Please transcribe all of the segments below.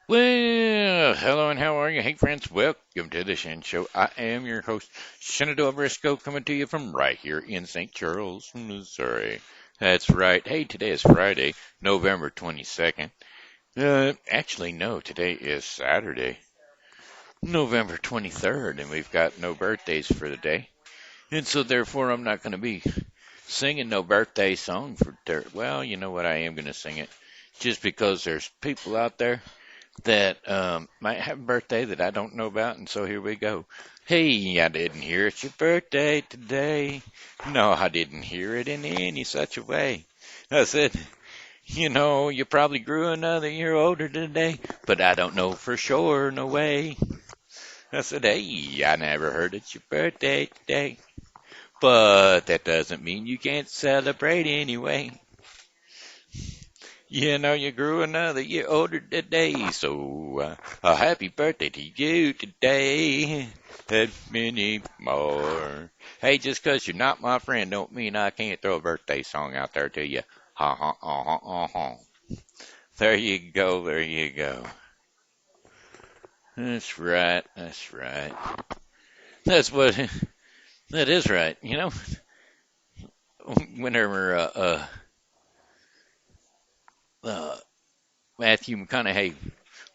Well, hello and how are you? Hey, friends, welcome to the Shen Show. I am your host, Shenandoah Briscoe, coming to you from right here in St. Charles, Missouri. That's right. Hey, today is Friday, November 22nd. Actually, no, today is Saturday, November 23rd, and we've got no birthdays for the day. And so, therefore, I'm not going to be singing no birthday song for, well, you know what? I am going to sing it just because there's people out there that might have a birthday that I don't know about, and so here we go. Hey, I didn't hear it's your birthday today. No, I didn't hear it in any such a way. I said, you probably grew another year older today, but I don't know for sure, no way. I said, hey, I never heard it's your birthday today, but that doesn't mean you can't celebrate anyway. You grew another year older today, so a happy birthday to you today, and many more. Hey, just 'cause you're not my friend don't mean I can't throw a birthday song out there to you. Ha ha ha ha ha ha. There you go, there you go. That's right, that's right. That's what, that is right. Whenever uh, Matthew McConaughey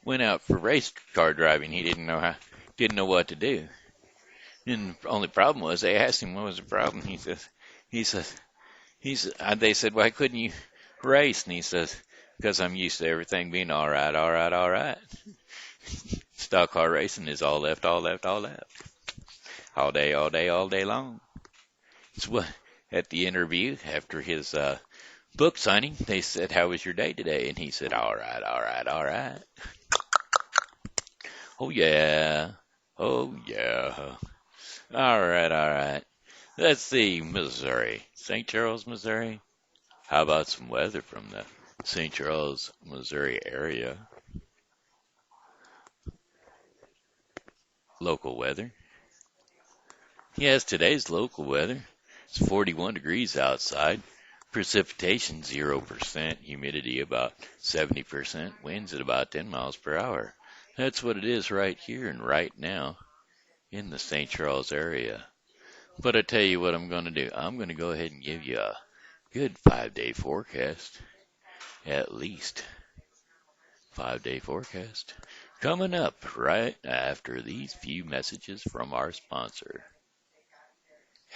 went out for race car driving, he didn't know what to do. And the only problem was they asked him what was the problem. He says, they said, why couldn't you race? And he says, because I'm used to everything being all right, all right, all right. Stock car racing is all left, all left, all left. All day, all day, all day long. It's what, at the interview after his book signing, they said, how was your day today? And he said, all right, all right, all right. Oh, yeah. Oh, yeah. All right, all right. Let's see, Missouri. St. Charles, Missouri. How about some weather from the St. Charles, Missouri area? Local weather. Yes, today's local weather. It's 41 degrees outside. Precipitation 0%. Humidity about 70%. Winds at about 10 miles per hour. That's what it is right here and right now in the St. Charles area. But I tell you what I'm going to do. I'm going to go ahead and give you a good 5-day forecast. At least 5-day forecast. Coming up right after these few messages from our sponsor.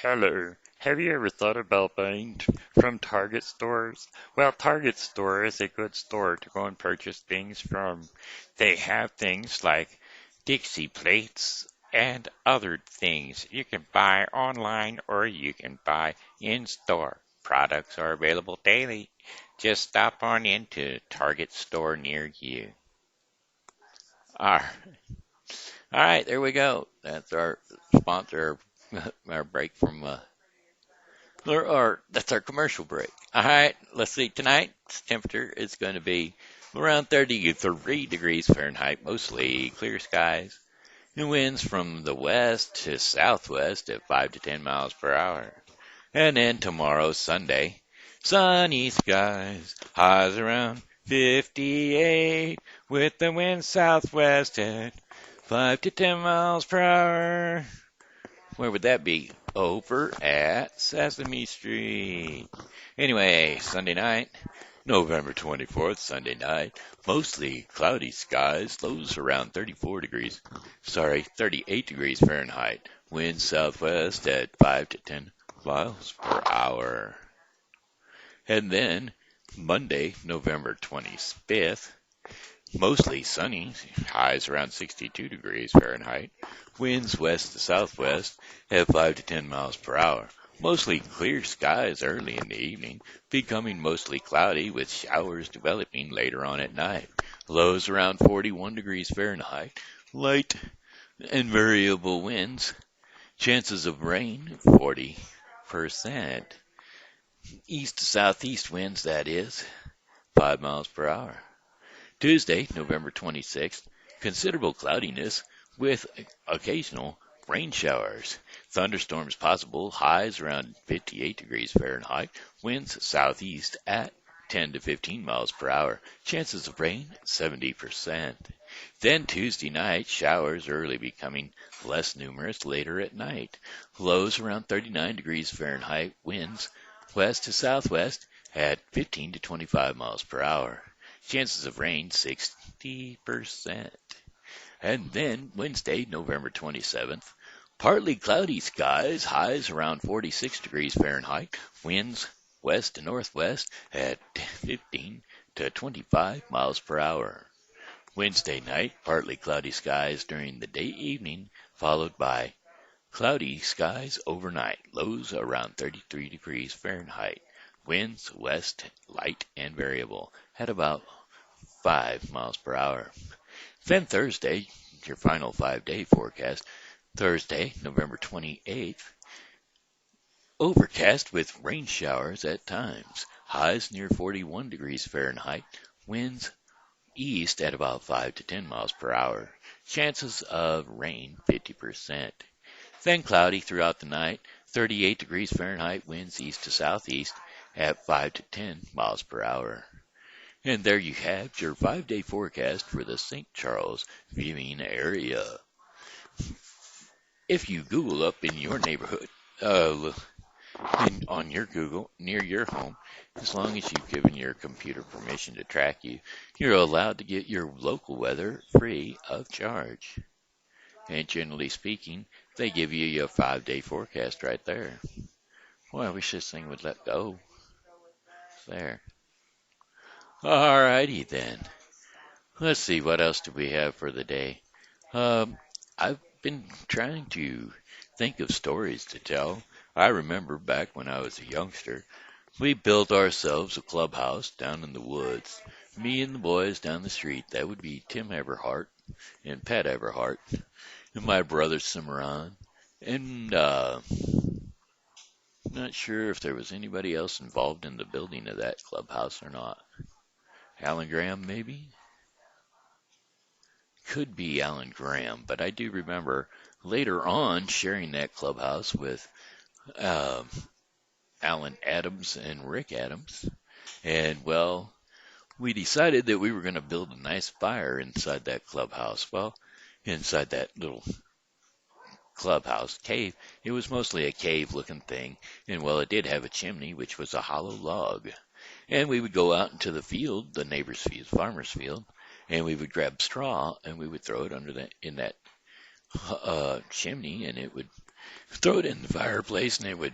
Hello. Have you ever thought about buying from Target stores? Well, Target store is a good store to go and purchase things from. They have things like Dixie plates and other things you can buy online or you can buy in store. Products are available daily. Just stop on into Target store near you. All right, there we go. That's our sponsor, our break from that's our commercial break. All right, let's see. Tonight's temperature is going to be around 33 degrees Fahrenheit, mostly clear skies, and winds from the west to southwest at 5 to 10 miles per hour. And then tomorrow, Sunday, sunny skies, highs around 58, with the wind southwest at 5 to 10 miles per hour. Where would that be? Over at Sesame Street. Anyway, Sunday night, November 24th, Sunday night, mostly cloudy skies, lows around 38 degrees Fahrenheit, winds southwest at 5 to 10 miles per hour. And then Monday, November 25th, mostly sunny, highs around 62 degrees Fahrenheit, winds west to southwest at 5 to 10 miles per hour. Mostly clear skies early in the evening, becoming mostly cloudy with showers developing later on at night. Lows around 41 degrees Fahrenheit, light and variable winds. Chances of rain 40%. East to southeast winds, that is, 5 miles per hour. Tuesday, November 26th, considerable cloudiness with occasional rain showers. Thunderstorms possible, highs around 58 degrees Fahrenheit, winds southeast at 10 to 15 miles per hour. Chances of rain 70%. Then Tuesday night, showers early becoming less numerous later at night. Lows around 39 degrees Fahrenheit, winds west to southwest at 15 to 25 miles per hour. Chances of rain 60%. And then Wednesday, November 27th, partly cloudy skies, highs around 46 degrees Fahrenheit, winds west to northwest at 15 to 25 miles per hour. Wednesday night, partly cloudy skies during the day evening, followed by cloudy skies overnight, lows around 33 degrees Fahrenheit, winds west light and variable at about 5 miles per hour. Then Thursday, your final 5-day forecast, Thursday, November 28th, overcast with rain showers at times, highs near 41 degrees Fahrenheit, winds east at about 5 to 10 miles per hour. Chances of rain 50%. Then cloudy throughout the night, 38 degrees Fahrenheit, winds east to southeast at 5 to 10 miles per hour. And there you have your 5-day forecast for the St. Charles viewing area. If you Google up in your neighborhood, on your Google near your home, as long as you've given your computer permission to track you, you're allowed to get your local weather free of charge. And generally speaking, they give you your 5-day forecast right there. Boy, I wish this thing would let go. There. Alrighty then. Let's see, what else do we have for the day? I've been trying to think of stories to tell. I remember back when I was a youngster, we built ourselves a clubhouse down in the woods. Me and the boys down the street, that would be Tim Everhart and Pat Everhart, and my brother Cimarron, and not sure if there was anybody else involved in the building of that clubhouse or not. Alan Graham, maybe? Could be Alan Graham, but I do remember later on sharing that clubhouse with uh, Alan Adams and Rick Adams. And, well, we decided that we were going to build a nice fire inside that clubhouse. Well, inside that little clubhouse cave, it was mostly a cave-looking thing. And, well, it did have a chimney, which was a hollow log. And we would go out into the field, the neighbor's field, farmer's field, and we would grab straw and we would throw it in that chimney, and it would throw it in the fireplace, and it would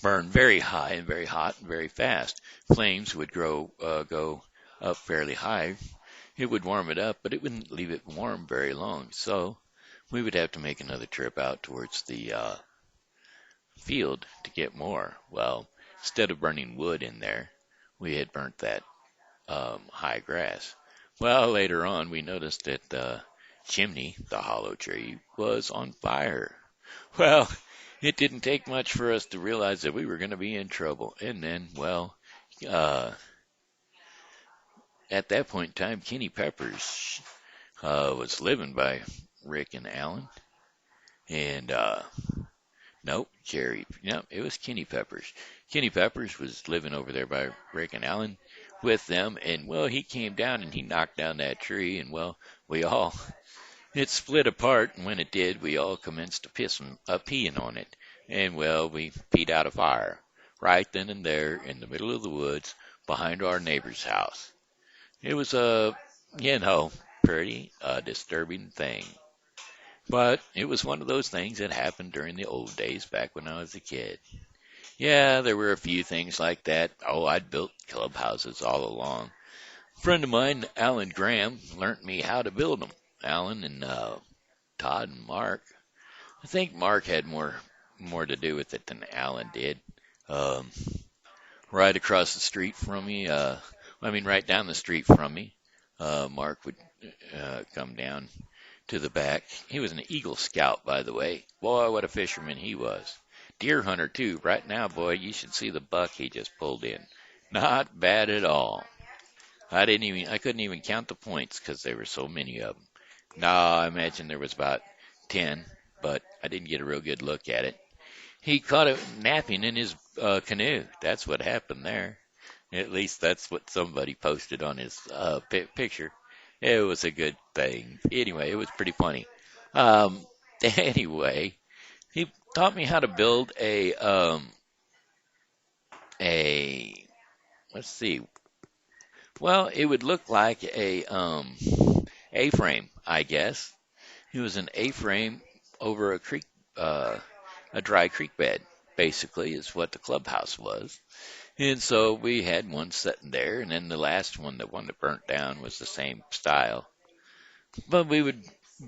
burn very high and very hot and very fast. Flames would go up fairly high. It would warm it up, but it wouldn't leave it warm very long. So we would have to make another trip out towards the field to get more. Well, instead of burning wood in there, we had burnt that high grass. Well, later on, we noticed that the chimney, the hollow tree, was on fire. Well, it didn't take much for us to realize that we were going to be in trouble. And then, well, at that point in time, Kenny Peppers was living by Rick and Alan. And, nope, Jerry. No, it was Kenny Peppers. Kenny Peppers was living over there by Rick and Alan with them. And, well, he came down and he knocked down that tree. And, well, it split apart. And when it did, we all commenced to peeing on it. And, well, we peed out a fire right then and there in the middle of the woods behind our neighbor's house. It was pretty disturbing thing. But it was one of those things that happened during the old days back when I was a kid. Yeah, there were a few things like that. Oh, I'd built clubhouses all along. A friend of mine, Alan Graham, learnt me how to build them. Alan and Todd and Mark. I think Mark had more to do with it than Alan did. Right across the street from me, right down the street from me, Mark would come down to the back. He was an Eagle Scout, by the way. Boy, what a fisherman he was. Deer hunter, too. Right now, boy, you should see the buck he just pulled in. Not bad at all. I couldn't even count the points because there were so many of them. No, I imagine there was about 10, but I didn't get a real good look at it. He caught it napping in his canoe. That's what happened there. At least that's what somebody posted on his picture. It was a good thing. Anyway, it was pretty funny. Um, anyway, he taught me how to build a let's see. Well, it would look like a A-frame, I guess. It was an A-frame over a creek, uh, a dry creek bed, basically, is what the clubhouse was. And so we had one sitting there, and then the last one, the one that burnt down, was the same style. But we would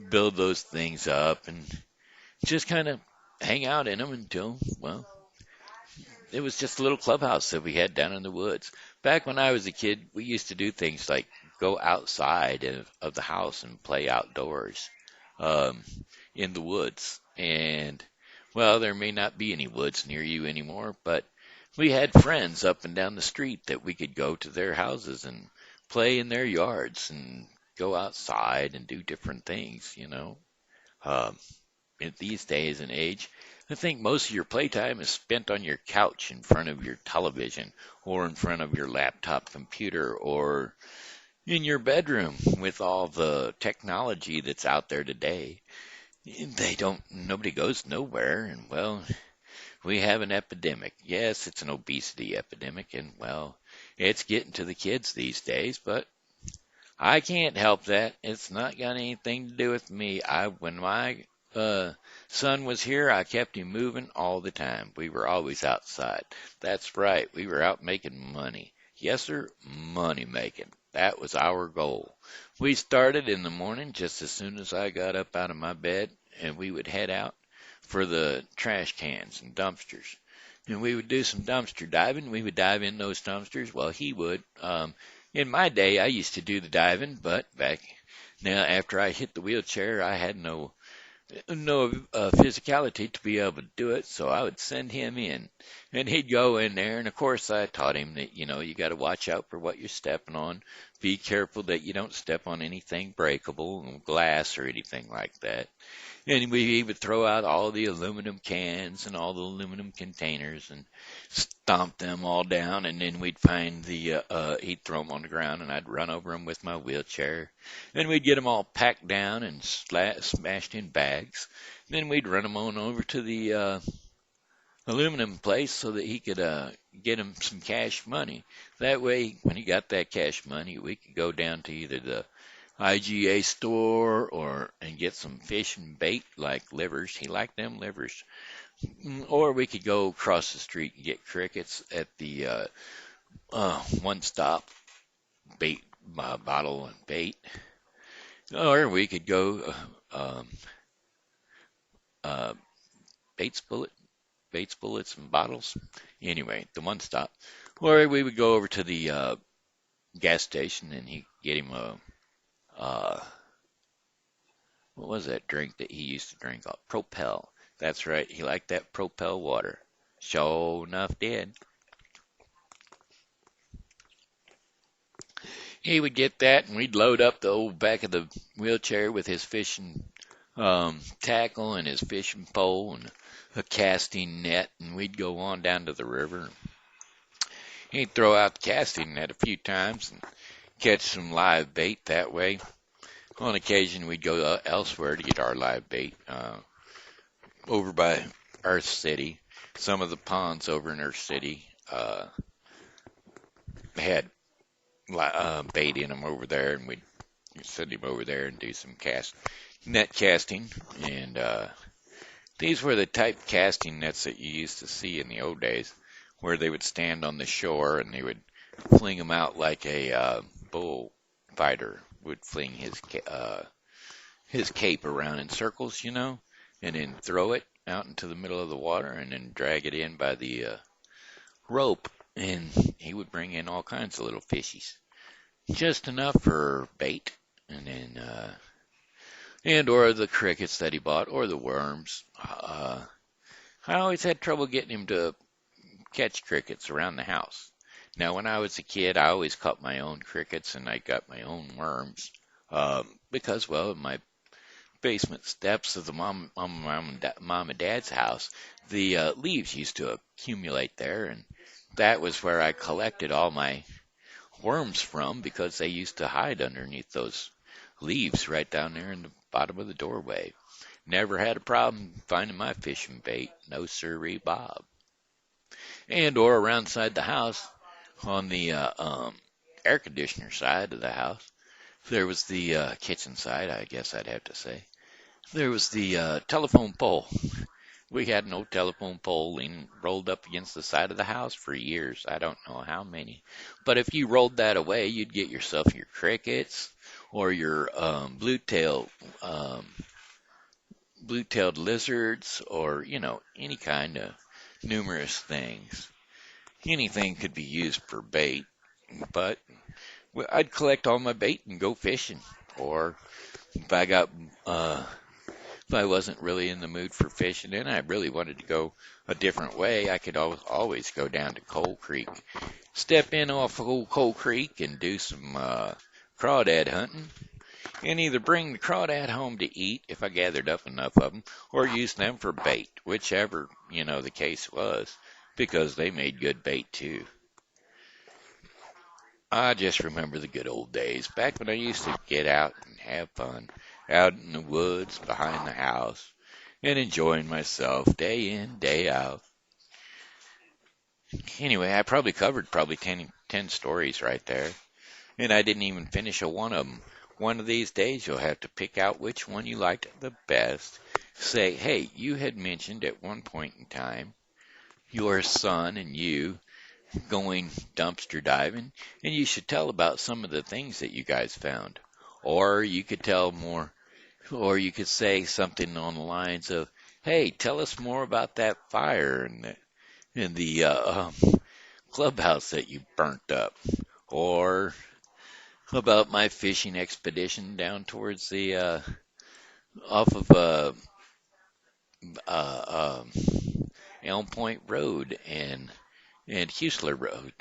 build those things up and just kind of hang out in them until, well, it was just a little clubhouse that we had down in the woods. Back when I was a kid, we used to do things like go outside of the house and play outdoors um, in the woods. And, well, there may not be any woods near you anymore, but we had friends up and down the street that we could go to their houses and play in their yards and go outside and do different things, you know. Um, in these days and age, I think most of your playtime is spent on your couch in front of your television or in front of your laptop computer or in your bedroom with all the technology that's out there today. Nobody goes nowhere. And well, we have an epidemic. Yes, it's an obesity epidemic. And well, it's getting to the kids these days, but I can't help that. It's not got anything to do with me. When my uh, son was here, I kept him moving all the time. We were always outside. That's right. We were out making money. Yes, sir, money making. That was our goal. We started in the morning just as soon as I got up out of my bed, and we would head out for the trash cans and dumpsters. And we would do some dumpster diving. We would dive in those dumpsters. Well, he would. In my day, I used to do the diving, but back now after I hit the wheelchair, I had no physicality to be able to do it, so I would send him in, and he'd go in there. And of course, I taught him that you got to watch out for what you're stepping on. Be careful that you don't step on anything breakable, glass or anything like that. And we would throw out all the aluminum cans and all the aluminum containers and stomp them all down. And then we'd find he'd throw them on the ground and I'd run over them with my wheelchair. And we'd get them all packed down and smashed in bags. Then we'd run them on over to the aluminum place so that he could get him some cash money. That way, when he got that cash money, we could go down to either the IGA store and get some fish and bait like livers. He liked them livers. Or we could go across the street and get crickets at the one stop bait bottle and bait. Or we could go uh, Bates bullet Bates bullets and bottles. Anyway, the one stop. Or we would go over to the gas station and he'd get him a uh, what was that drink that he used to drink? Propel. That's right. He liked that Propel water. Sure enough did. He would get that, and we'd load up the old back of the wheelchair with his fishing tackle and his fishing pole and a casting net, and we'd go on down to the river. He'd throw out the casting net a few times and catch some live bait that way. On occasion, we'd go elsewhere to get our live bait over by Earth City. Some of the ponds over in Earth City had bait in them over there, and we'd send him over there and do some net casting. And these were the type casting nets that you used to see in the old days, where they would stand on the shore and they would fling them out like a bullfighter would fling his cape around in circles, and then throw it out into the middle of the water and then drag it in by the rope, and he would bring in all kinds of little fishies, just enough for bait, and then or the crickets that he bought, or the worms. I always had trouble getting him to catch crickets around the house. Now, when I was a kid, I always caught my own crickets and I got my own worms because, well, in my basement steps of the mom and dad's house, the leaves used to accumulate there, and that was where I collected all my worms from because they used to hide underneath those leaves right down there in the bottom of the doorway. Never had a problem finding my fishing bait. No siree, Bob. And or around inside the house on the air conditioner side of the house. There was the kitchen side, I guess I'd have to say. There was the telephone pole. We had no telephone pole rolled up against the side of the house for years. I don't know how many. But if you rolled that away, you'd get yourself your crickets or your um, blue-tailed lizards or, any kind of numerous things. Anything could be used for bait, but I'd collect all my bait and go fishing. Or if I got if I wasn't really in the mood for fishing and I really wanted to go a different way, I could always go down to Coal Creek, step in off of Coal Creek and do some crawdad hunting, and either bring the crawdad home to eat if I gathered up enough of them, or use them for bait, whichever, the case was, because they made good bait too. I just remember the good old days, back when I used to get out and have fun, out in the woods behind the house, and enjoying myself day in, day out. Anyway, I probably covered 10 stories right there, and I didn't even finish one of them. One of these days, you'll have to pick out which one you liked the best. Say, hey, you had mentioned at one point in time your son and you going dumpster diving, and you should tell about some of the things that you guys found. Or you could tell more, or you could say something on the lines of, hey, tell us more about that fire in the clubhouse that you burnt up. Or about my fishing expedition down towards the, off of uh, Elm Point Road and Hustler Road.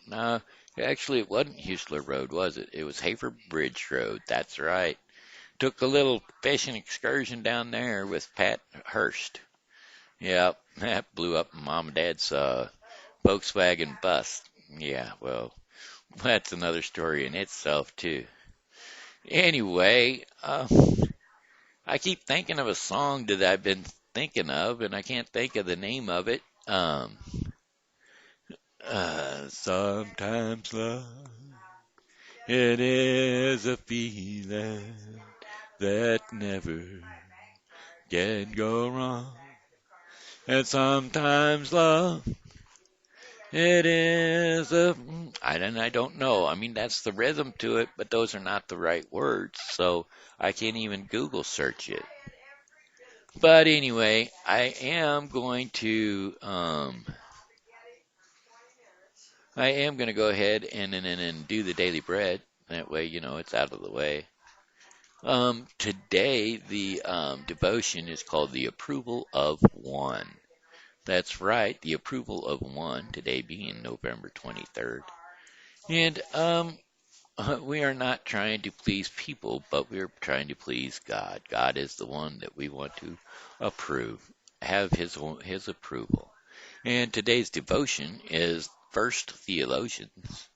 No, actually it wasn't Hustler Road, was it? It was Hafer Bridge Road. That's right. Took a little fishing excursion down there with Pat Hurst. Yep, that blew up Mom and Dad's Volkswagen bus. Yeah, well, that's another story in itself too. Anyway, I keep thinking of a song that I've been thinking of, and I can't think of the name of it. Sometimes love, it is a feeling that never can go wrong. And sometimes love, it is I don't know. I mean, that's the rhythm to it, but those are not the right words, so I can't even Google search it. But anyway, I am going to go ahead and do the daily bread. That way, it's out of the way. Today, the devotion is called the approval of one. That's right, the approval of one, today being November 23rd. And we are not trying to please people, but we're trying to please God. God is the one that we want to approve, have his approval. And today's devotion is First Thessalonians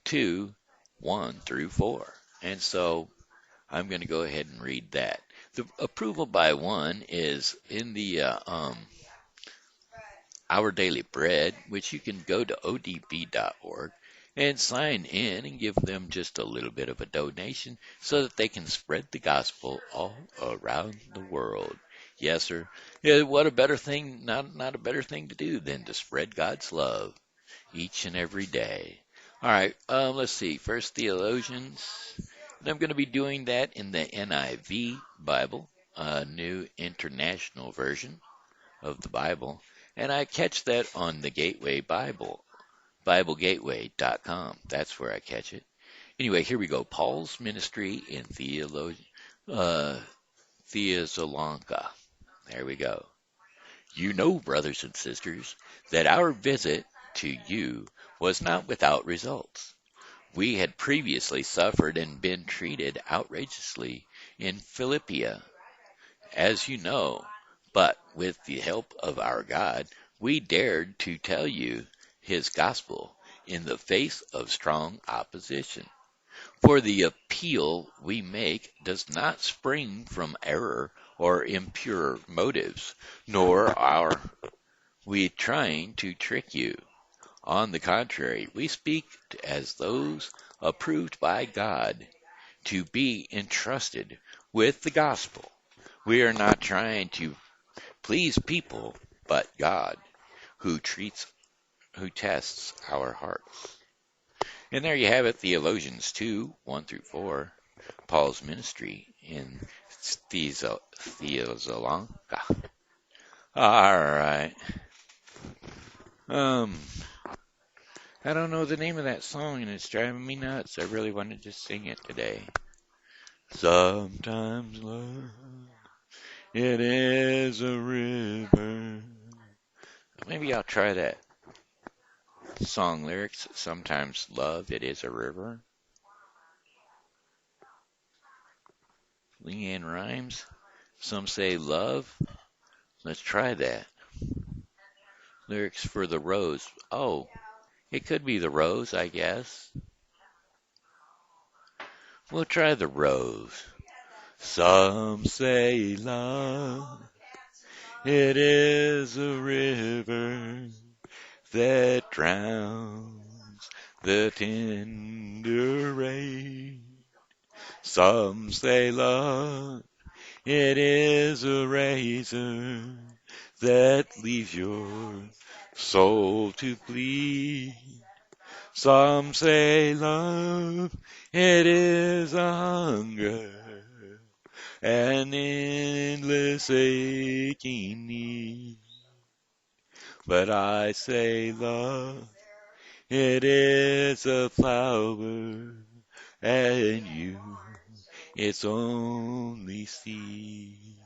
2, 1 through 4. And so I'm going to go ahead and read that. The approval by one is in the Our Daily Bread, which you can go to odb.org and sign in and give them just a little bit of a donation so that they can spread the gospel all around the world. Yes, sir. Yeah, what a better thing, not a better thing to do than to spread God's love each and every day. All right, let's see. First Thessalonians. And I'm going to be doing that in the NIV Bible, a new international version of the Bible. And I catch that on the Gateway Bible, BibleGateway.com. That's where I catch it. Anyway, here we go. Paul's ministry in Thessalonica. There we go. You know, brothers and sisters, that our visit to you was not without results. We had previously suffered and been treated outrageously in Philippia, as you know, but with the help of our God, we dared to tell you his gospel in the face of strong opposition. For the appeal we make does not spring from error or impure motives, nor are we trying to trick you. On the contrary, we speak as those approved by God to be entrusted with the gospel. We are not trying to please people, but God, who tests our hearts. And there you have it, Theologians 2:1-4, Paul's ministry in Thessalonica. All right. Um, I don't know the name of that song, and it's driving me nuts. I really wanted to sing it today. Sometimes love, it is a river. Maybe I'll try that song lyrics. Sometimes love, it is a river. Leanne Rhymes. Some say love. Let's try that. Lyrics for the rose. Oh, it could be the rose, I guess. We'll try the rose. Some say love, it is a river that drowns the tender rain. Some say love, it is a razor that leaves your soul to bleed. Some say love, it is a hunger, an endless aching need. But I say love, it is a flower, and you, its only seed.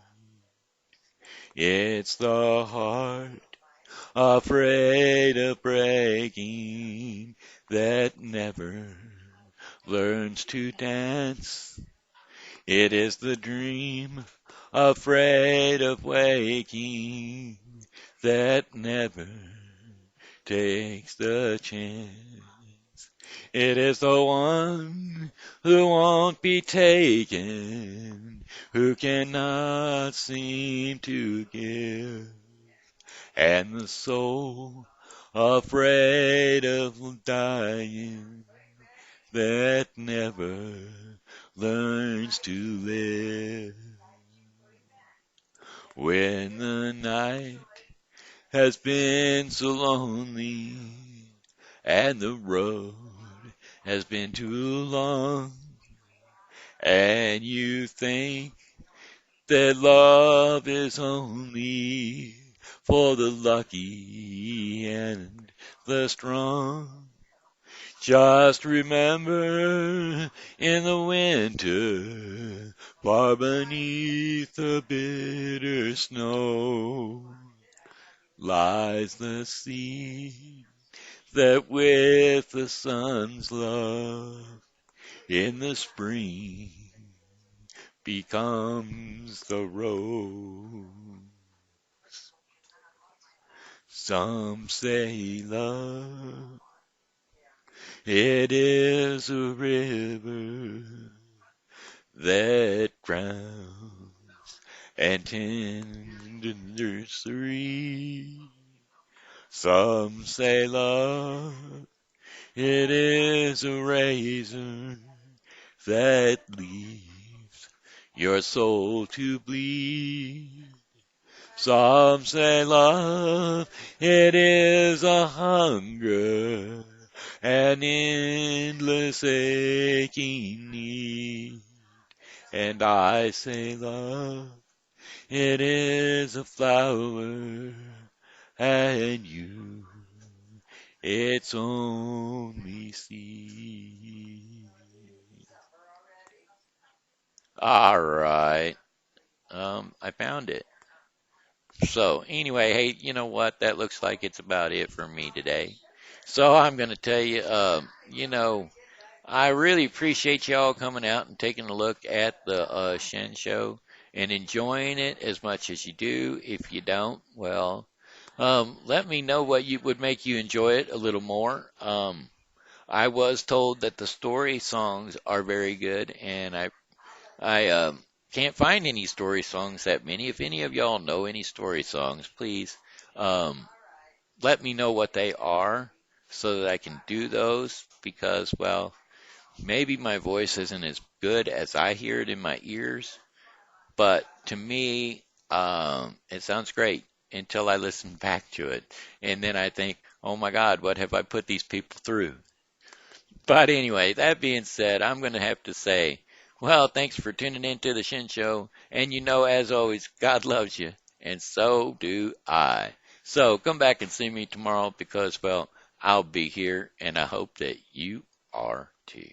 It's the heart afraid of breaking that never learns to dance. It is the dream afraid of waking that never takes the chance. It is the one who won't be taken, who cannot seem to give. And the soul afraid of dying that never learns to live. When the night has been so lonely and the road has been too long, and you think that love is only for the lucky and the strong. Just remember, in the winter, far beneath the bitter snow, lies the seed that with the sun's love in the spring becomes the rose. Some say love, it is a river that drowns and tenders the reed. Some say love, it is a razor that leaves your soul to bleed. Some say love, it is a hunger, an endless aching need. And I say love, it is a flower, and you, its only seed. All right. I found it. So anyway, hey, you know what? That looks like it's about it for me today. So I'm going to tell you, I really appreciate y'all coming out and taking a look at the Shen Show and enjoying it as much as you do. If you don't, well, let me know what would make you enjoy it a little more. I was told that the story songs are very good, and I can't find any story songs that many. If any of y'all know any story songs, please um, let me know what they are so that I can do those because, well, maybe my voice isn't as good as I hear it in my ears, but to me, it sounds great until I listen back to it. And then I think, oh my God, what have I put these people through? But anyway, that being said, I'm going to have to say, well, thanks for tuning in to the Shen Show. And you know, as always, God loves you, and so do I. So come back and see me tomorrow because, well, I'll be here, and I hope that you are too.